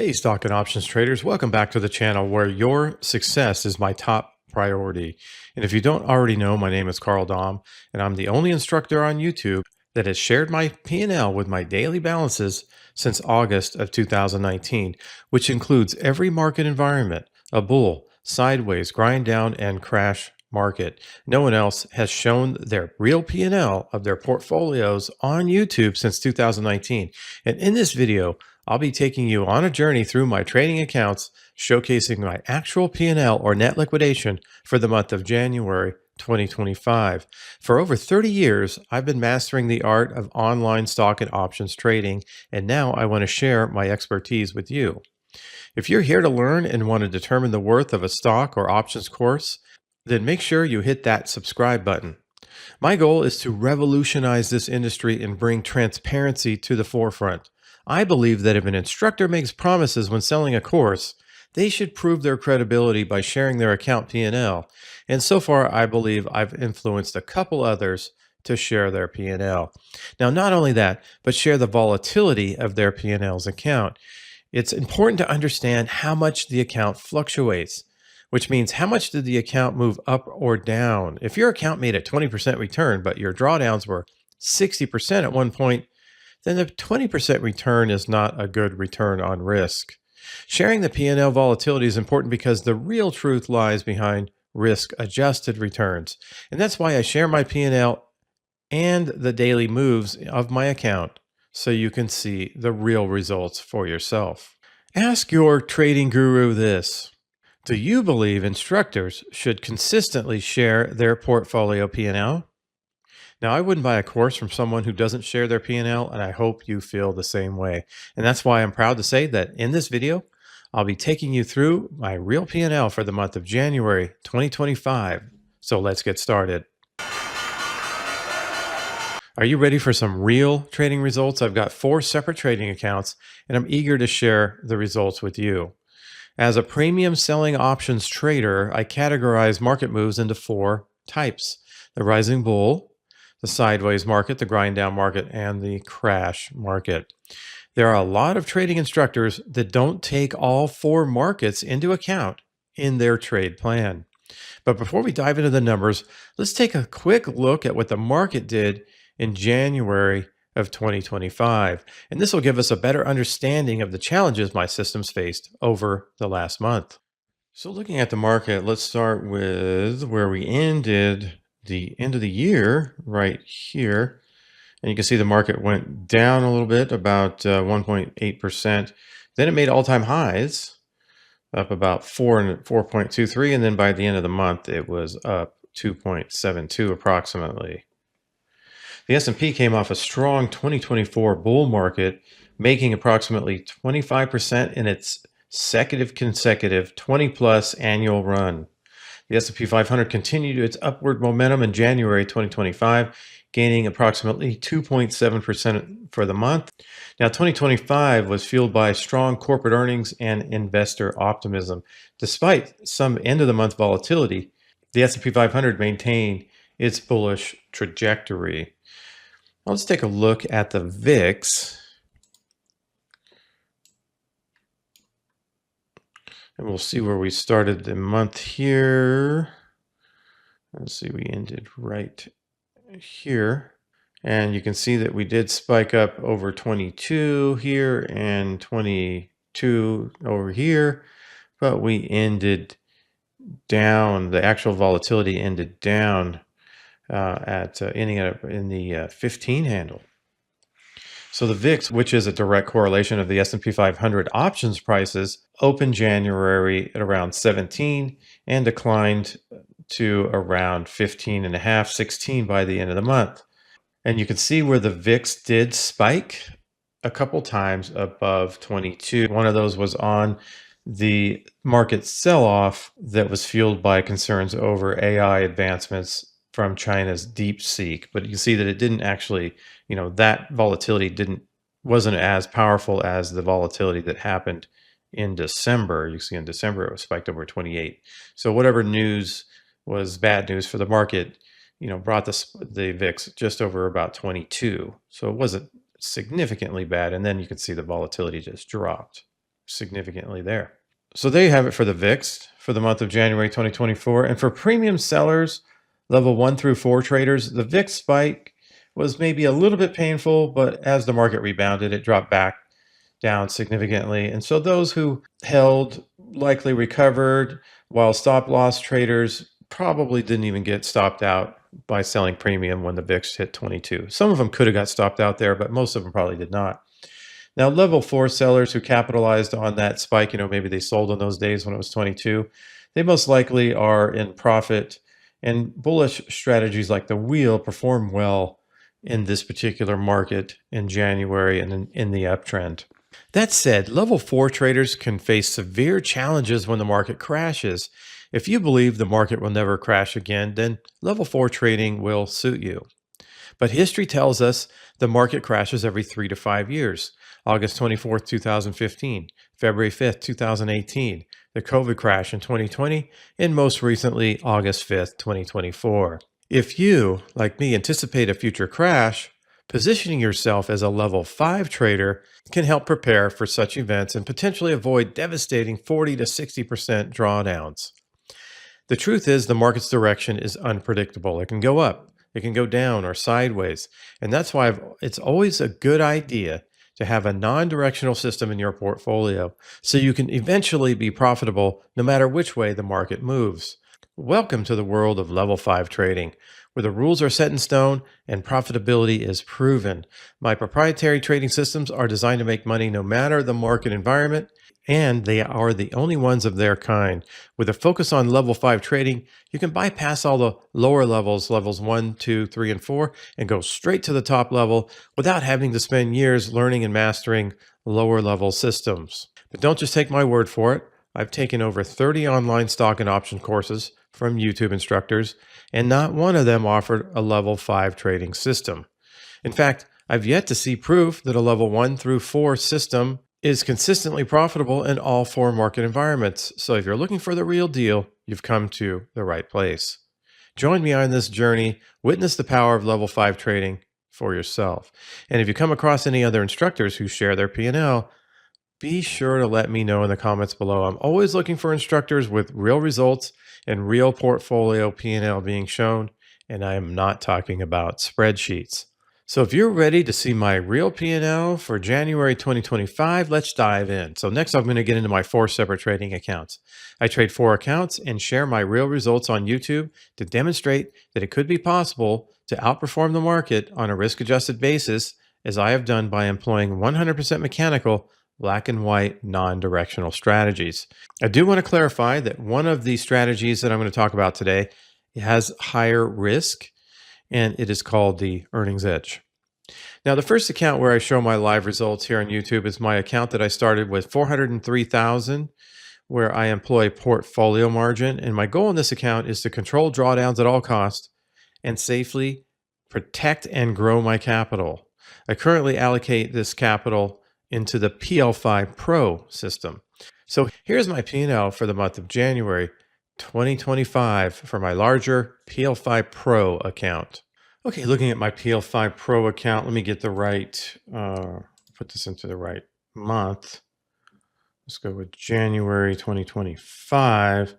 Hey, stock and options traders, welcome back to the channel where your success is my top priority. And if you don't already know, my name is Karl Domm, and I'm the only instructor on YouTube that has shared my P&L with my daily balances since August of 2019, which includes every market environment, a bull, sideways, grind down, and crash market. No one else has shown their real P&L of their portfolios on YouTube since 2019. And in this video, I'll be taking you on a journey through my trading accounts, showcasing my actual P&L or net liquidation for the month of January 2025. For over 30 years, I've been mastering the art of online stock and options trading, and now I want to share my expertise with you. If you're here to learn and want to determine the worth of a stock or options course, then make sure you hit that subscribe button. My goal is to revolutionize this industry and bring transparency to the forefront. I believe that if an instructor makes promises when selling a course, they should prove their credibility by sharing their account P&L. And so far, I believe I've influenced a couple others to share their P&L. Now, not only that, but share the volatility of their P&L's account. It's important to understand how much the account fluctuates, which means how much did the account move up or down? If your account made a 20% return, but your drawdowns were 60% at one point, then the 20% return is not a good return on risk. Sharing the P&L volatility is important because the real truth lies behind risk-adjusted returns. And that's why I share my P&L and the daily moves of my account so you can see the real results for yourself. Ask your trading guru this. Do you believe instructors should consistently share their portfolio P&L? Now, I wouldn't buy a course from someone who doesn't share their P&L, and I hope you feel the same way. And that's why I'm proud to say that in this video, I'll be taking you through my real P&L for the month of January 2025. So let's get started. Are you ready for some real trading results? I've got 4 separate trading accounts, and I'm eager to share the results with you. As a premium selling options trader, I categorize market moves into 4 types: the rising bull, the sideways market, the grind down market, and the crash market. There are a lot of trading instructors that don't take all 4 markets into account in their trade plan. But before we dive into the numbers, let's take a quick look at what the market did in January of 2025. And this will give us a better understanding of the challenges my systems faced over the last month. So looking at the market, let's start with where we ended the end of the year right here. And you can see the market went down a little bit, about 1.8%. Then it made all-time highs, up about 4.23. And then by the end of the month, it was up 2.72 approximately. The S&P came off a strong 2024 bull market, making approximately 25% in its consecutive 20-plus annual run. The S&P 500 continued its upward momentum in January 2025, gaining approximately 2.7% for the month. Now, 2025 was fueled by strong corporate earnings and investor optimism. Despite some end-of-the-month volatility, the S&P 500 maintained its bullish trajectory. Now, let's take a look at the VIX. And we'll see where we started the month here. Let's see, we ended right here. And you can see that we did spike up over 22 here and 22 over here, but we ended down. The actual volatility ended down ending up in the 15 handle. So the VIX, which is a direct correlation of the S&P 500 options prices, opened January at around 17 and declined to around 15.5, 16 by the end of the month. And you can see where the VIX did spike a couple times above 22. One of those was on the market sell-off that was fueled by concerns over AI advancements from China's DeepSeek. But you see that it didn't actually, that volatility wasn't as powerful as the volatility that happened in December. You see in December, it was spiked over 28. So whatever news was bad news for the market, brought the VIX just over about 22. So it wasn't significantly bad. And then you can see the volatility just dropped. significantly there. So there you have it for the VIX for the month of January 2024. And for premium sellers, level 1 through 4 traders, the VIX spike was maybe a little bit painful, but as the market rebounded, it dropped back down significantly. And so those who held likely recovered, while stop loss traders probably didn't even get stopped out by selling premium when the VIX hit 22. Some of them could have got stopped out there, but most of them probably did not. Now, level 4 sellers who capitalized on that spike, maybe they sold on those days when it was 22, they most likely are in profit. And bullish strategies like the wheel perform well in this particular market in January and in the uptrend. That said, level 4 traders can face severe challenges when the market crashes. If you believe the market will never crash again, then level 4 trading will suit you. But history tells us the market crashes every 3 to 5 years. August 24th, 2015, February 5th, 2018, the COVID crash in 2020, and most recently, August 5th, 2024. If you, like me, anticipate a future crash, positioning yourself as a level 5 trader can help prepare for such events and potentially avoid devastating 40 to 60% drawdowns. The truth is the market's direction is unpredictable. It can go up, it can go down or sideways. And that's why it's always a good idea to have a non-directional system in your portfolio so you can eventually be profitable no matter which way the market moves. Welcome to the world of level 5 trading, where the rules are set in stone and profitability is proven. My proprietary trading systems are designed to make money no matter the market environment, and they are the only ones of their kind. With a focus on level 5 trading, you can bypass all the lower levels, levels 1, 2, 3, and 4, and go straight to the top level without having to spend years learning and mastering lower level systems. But don't just take my word for it. I've taken over 30 online stock and option courses from YouTube instructors, and not one of them offered a level 5 trading system. In fact, I've yet to see proof that a level 1 through 4 system is consistently profitable in all 4 market environments. So if you're looking for the real deal, you've come to the right place. Join me on this journey. Witness the power of level 5 trading for yourself. And if you come across any other instructors who share their P&L, be sure to let me know in the comments below. I'm always looking for instructors with real results and real portfolio P&L being shown, and I am not talking about spreadsheets. So if you're ready to see my real P&L for January 2025, let's dive in. So next I'm going to get into my 4 separate trading accounts. I trade 4 accounts and share my real results on YouTube to demonstrate that it could be possible to outperform the market on a risk-adjusted basis, as I have done by employing 100% mechanical, black and white, non-directional strategies. I do want to clarify that one of the strategies that I'm going to talk about today has higher risk, and it is called the earnings edge. Now, the first account where I show my live results here on YouTube is my account that I started with 403,000, where I employ portfolio margin. And my goal in this account is to control drawdowns at all costs and safely protect and grow my capital. I currently allocate this capital into the PL5 Pro system. So here's my P&L for the month of January 2025 for my larger PL5 Pro account. Okay, looking at my PL5 Pro account, let me get the right, put this into the right month. Let's go with January 2025.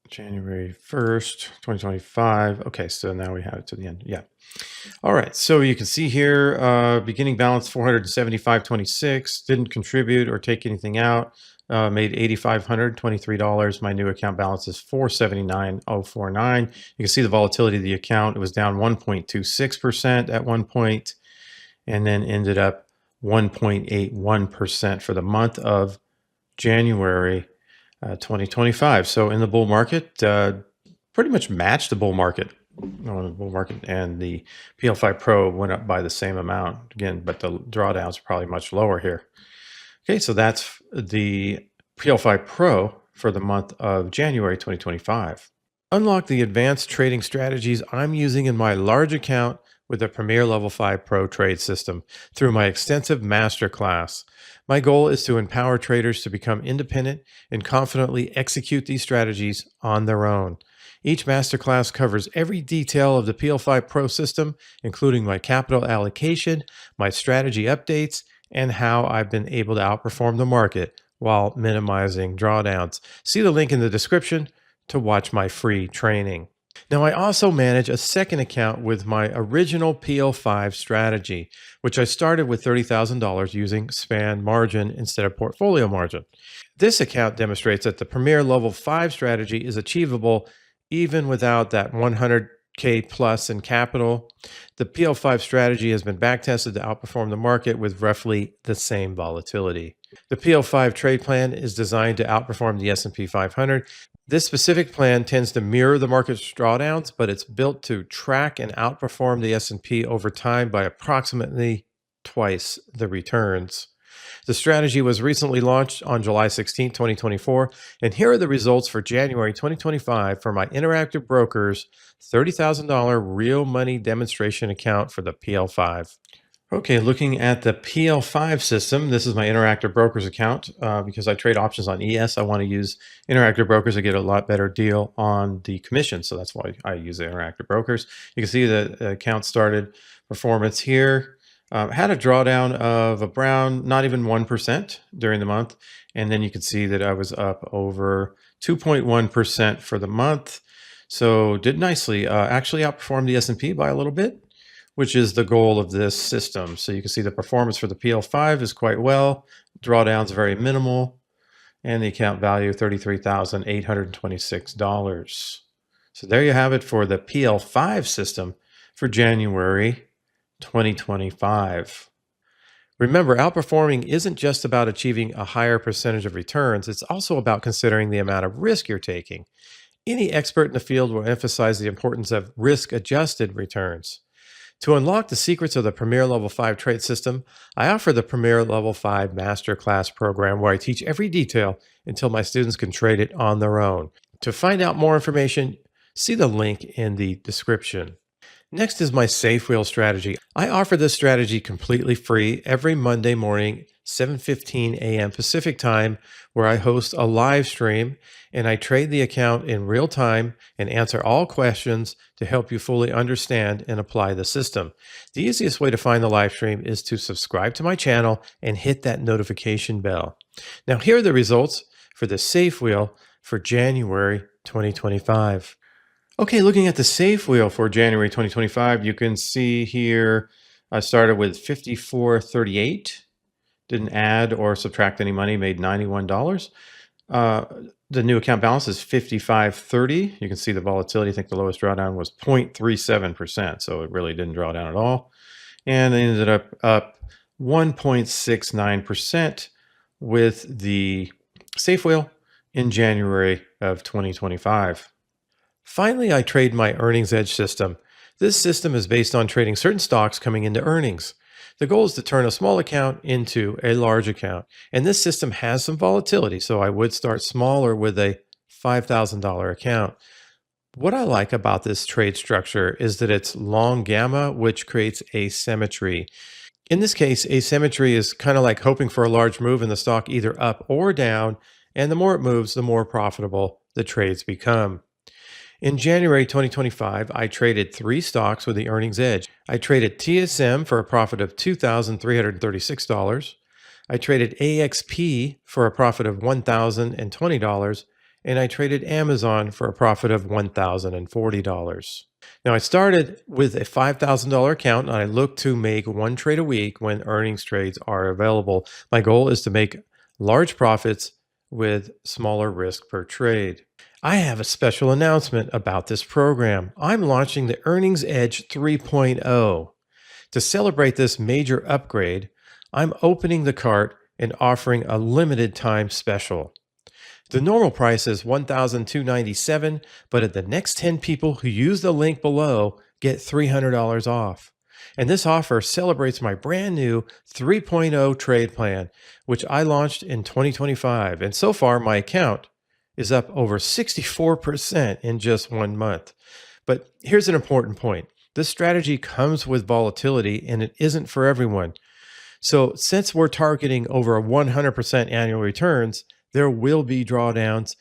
January 1st, 2025. Okay, so now we have it to the end. Yeah. All right, so you can see here, beginning balance 475.26, didn't contribute or take anything out, made $8,523. My new account balance is 479.049. You can see the volatility of the account. It was down 1.26% at one point, and then ended up 1.81% for the month of January 2025. So in the bull market, pretty much matched the bull market. The bull market, and the PL5 Pro went up by the same amount again, but the drawdowns are probably much lower here. Okay, so that's the PL5 Pro for the month of January 2025. Unlock the advanced trading strategies I'm using in my large account with the Premier Level 5 Pro trade system through my extensive masterclass. My goal is to empower traders to become independent and confidently execute these strategies on their own. Each masterclass covers every detail of the PL5 Pro system, including my capital allocation, my strategy updates, and how I've been able to outperform the market while minimizing drawdowns. See the link in the description to watch my free training. Now, I also manage a second account with my original PL5 strategy, which I started with $30,000 using span margin instead of portfolio margin. This account demonstrates that the Premier Level 5 strategy is achievable even without that 100K plus in capital. The PL5 strategy has been backtested to outperform the market with roughly the same volatility. The PL5 trade plan is designed to outperform the S&P 500. This specific plan tends to mirror the market's drawdowns, but it's built to track and outperform the S&P over time by approximately twice the returns. The strategy was recently launched on July 16, 2024, and here are the results for January 2025 for my Interactive Brokers $30,000 real money demonstration account for the PL5. Okay, looking at the PL5 system, this is my Interactive Brokers account. Because I trade options on ES, I want to use Interactive Brokers to get a lot better deal on the commission. So that's why I use the Interactive Brokers. You can see the account started performance here. Had a drawdown of around not even 1% during the month. And then you can see that I was up over 2.1% for the month. So did nicely, actually outperformed the S&P by a little bit, which is the goal of this system. So you can see the performance for the PL5 is quite well. Drawdowns very minimal. And the account value, $33,826. So there you have it for the PL5 system for January 2025. Remember, outperforming isn't just about achieving a higher percentage of returns. It's also about considering the amount of risk you're taking. Any expert in the field will emphasize the importance of risk-adjusted returns. To unlock the secrets of the Premier Level 5 trade system, I offer the Premier Level 5 Masterclass program where I teach every detail until my students can trade it on their own. To find out more information, see the link in the description. Next is my Safe Wheel strategy. I offer this strategy completely free every Monday morning, 7:15 a.m. Pacific time, where I host a live stream and I trade the account in real time and answer all questions to help you fully understand and apply the system. The easiest way to find the live stream is to subscribe to my channel and hit that notification bell. Now, here are the results for the Safe Wheel for January 2025. Okay, looking at the Safe Wheel for January 2025, you can see here I started with 54.38, didn't add or subtract any money, made $91. The new account balance is 55.30. You can see the volatility. I think the lowest drawdown was 0.37%, so it really didn't draw down at all. And it ended up 1.69% with the Safe Wheel in January of 2025. Finally, I trade my Earnings Edge system. This system is based on trading certain stocks coming into earnings. The goal is to turn a small account into a large account. And this system has some volatility, so I would start smaller with a $5,000 account. What I like about this trade structure is that it's long gamma, which creates asymmetry. In this case, asymmetry is kind of like hoping for a large move in the stock either up or down, and the more it moves, the more profitable the trades become. In January 2025, I traded 3 stocks with the Earnings Edge. I traded TSM for a profit of $2,336. I traded AXP for a profit of $1,020. And I traded Amazon for a profit of $1,040. Now, I started with a $5,000 account and I look to make 1 trade a week when earnings trades are available. My goal is to make large profits with smaller risk per trade. I have a special announcement about this program. I'm launching the Earnings Edge 3.0. To celebrate this major upgrade, I'm opening the cart and offering a limited time special. The normal price is $1,297, but at the next 10 people who use the link below get $300 off. And this offer celebrates my brand new 3.0 trade plan, which I launched in 2025. And so far, my account is up over 64% in just 1 month. But here's an important point. This strategy comes with volatility and it isn't for everyone. So since we're targeting over 100% annual returns, there will be drawdowns.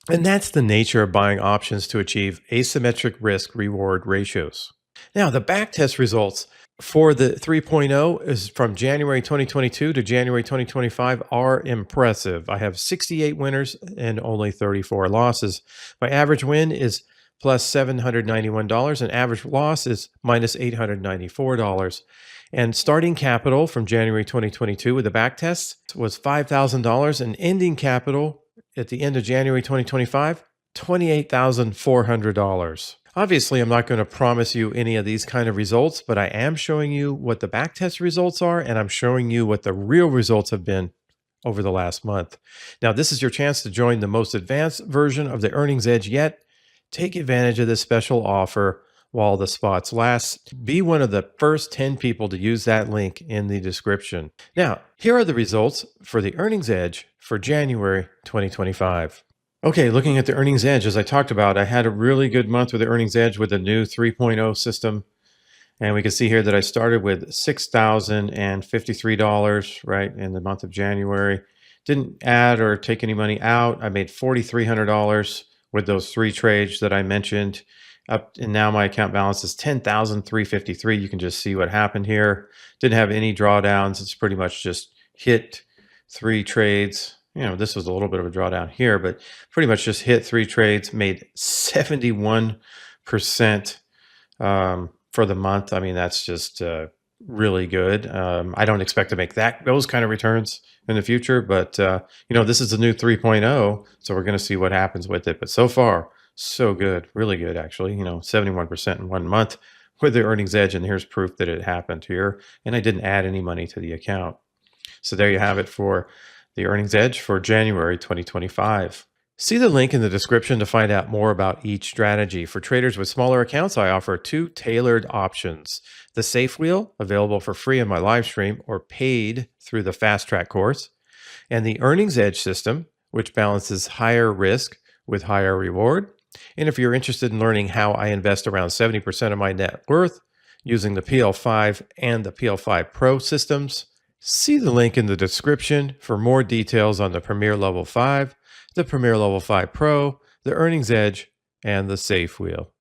And that's the nature of buying options to achieve asymmetric risk reward ratios. Now, the back test results for the 3.0 is from January 2022 to January 2025 are impressive. I have 68 winners and only 34 losses. My average win is plus $791 and average loss is minus $894. And starting capital from January 2022 with the back tests was $5,000 and ending capital at the end of January 2025, $28,400. Obviously, I'm not going to promise you any of these kind of results, but I am showing you what the backtest results are, and I'm showing you what the real results have been over the last month. Now, this is your chance to join the most advanced version of the Earnings Edge yet. Take advantage of this special offer while the spots last. Be one of the first 10 people to use that link in the description. Now, here are the results for the Earnings Edge for January 2025. Okay, looking at the Earnings Edge, as I talked about, I had a really good month with the Earnings Edge with the new 3.0 system. And we can see here that I started with $6,053, right, in the month of January. Didn't add or take any money out. I made $4,300 with those 3 trades that I mentioned. And now my account balance is $10,353. You can just see what happened here. Didn't have any drawdowns. It's pretty much just hit 3 trades. This was a little bit of a drawdown here, but pretty much just hit 3 trades, made 71% for the month. I mean, that's just really good. I don't expect to make those kind of returns in the future, but this is the new 3.0, so we're going to see what happens with it. But so far, so good, really good, actually. 71% in 1 month with the Earnings Edge, and here's proof that it happened here. And I didn't add any money to the account. So there you have it for the Earnings Edge for January 2025. See the link in the description to find out more about each strategy. For traders with smaller accounts, I offer 2 tailored options. The Safe Wheel, available for free in my live stream or paid through the Fast Track course, and the Earnings Edge system, which balances higher risk with higher reward. And if you're interested in learning how I invest around 70% of my net worth using the PL5 and the PL5 Pro systems, see the link in the description for more details on the Premier Level 5, the Premier Level 5 Pro, the Earnings Edge, and the Safe Wheel.